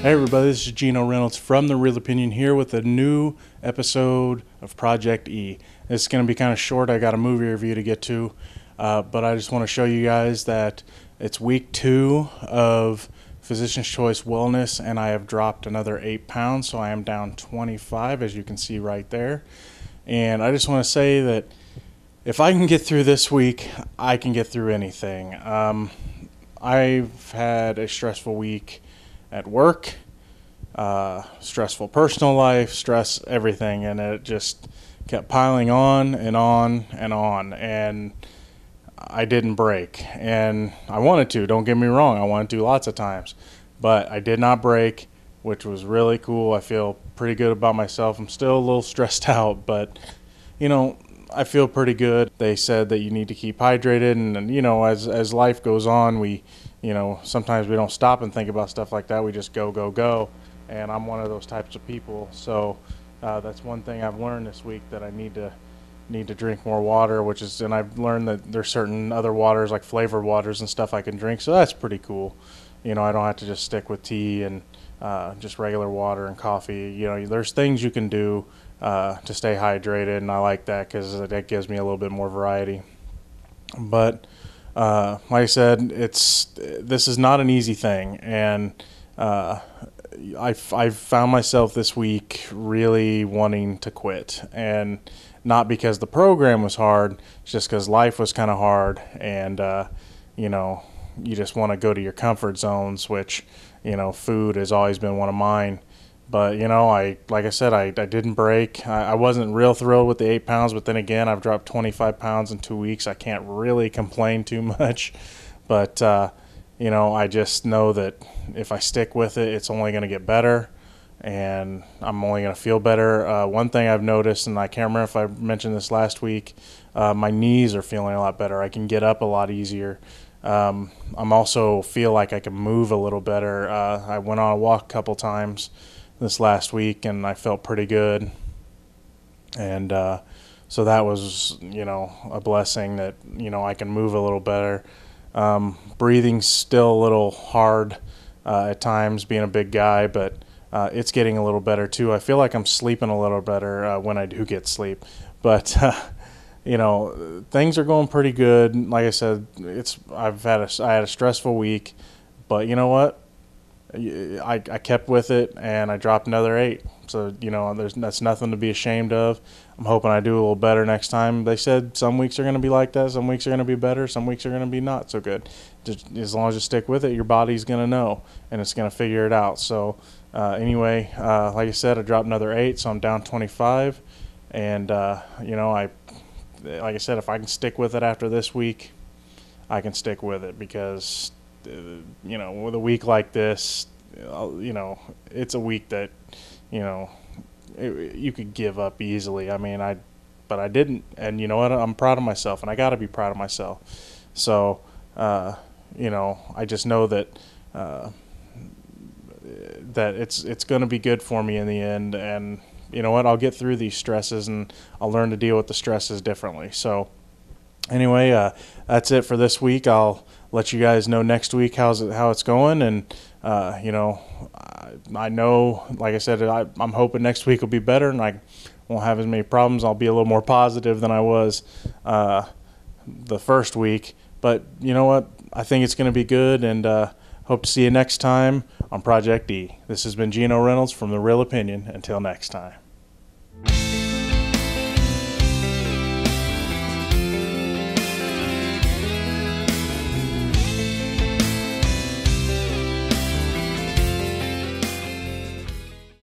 Hey everybody, this is Gino Reynolds from The Real Opinion here with a new episode of Project E. It's going to be kind of short. I got a movie review to get to, but I just want to show you guys that it's week 2 of Physician's Choice Wellness, and I have dropped another 8 pounds, so I am down 25, as you can see right there. And I just want to say that if I can get through this week, I can get through anything. I've had a stressful week at work, stressful personal life, stress, everything, and it just kept piling on and on and on, and I didn't break. And I wanted to, don't get me wrong, I wanted to lots of times, but I did not break, which was really cool. I feel pretty good about myself. I'm still a little stressed out, but I feel pretty good. They said that you need to keep hydrated, and as life goes on, we sometimes we don't stop and think about stuff like that. We just go, and I'm one of those types of people. So that's one thing I've learned this week, that I need to drink more water, and I've learned that there's certain other waters, like flavored waters and stuff, I can drink. So that's pretty cool. I don't have to just stick with tea and just regular water and coffee. There's things you can do to stay hydrated, and I like that because that gives me a little bit more variety. But like I said, this is not an easy thing, and I found myself this week really wanting to quit, and not because the program was hard, it's just because life was kind of hard, and you just want to go to your comfort zones, which food has always been one of mine. But like I said, I didn't break. I wasn't real thrilled with the 8 pounds, but then again, I've dropped 25 pounds in 2 weeks. I can't really complain too much. But I just know that if I stick with it, it's only going to get better, and I'm only going to feel better. One thing I've noticed, and I can't remember if I mentioned this last week, my knees are feeling a lot better. I can get up a lot easier. I'm also feel like I can move a little better. I went on a walk a couple times this last week, and I felt pretty good, and so that was a blessing, that I can move a little better. Breathing's still a little hard at times, being a big guy, but it's getting a little better too. I feel like I'm sleeping a little better when I do get sleep, but things are going pretty good. Like I said, I had a stressful week, but you know what? I kept with it, and I dropped another 8. So that's nothing to be ashamed of. I'm hoping I do a little better next time. They said some weeks are going to be like that, some weeks are going to be better, some weeks are going to be not so good. Just as long as you stick with it, your body's going to know, and it's going to figure it out. So anyway, like I said, I dropped another 8, so I'm down 25, and like I said, if I can stick with it after this week, I can stick with it, because with a week like this, it's a week that, you could give up easily. But I didn't, and you know what? I'm proud of myself, and I got to be proud of myself. So, I just know that that it's going to be good for me in the end, and you know what? I'll get through these stresses, and I'll learn to deal with the stresses differently. So, anyway, that's it for this week. I'll let you guys know next week how it's going, and I know, like I said, I'm hoping next week will be better, and I won't have as many problems. I'll be a little more positive than I was the first week, but you know what? I think it's going to be good, and hope to see you next time on Project E. This has been Gino Reynolds from The Real Opinion. Until next time.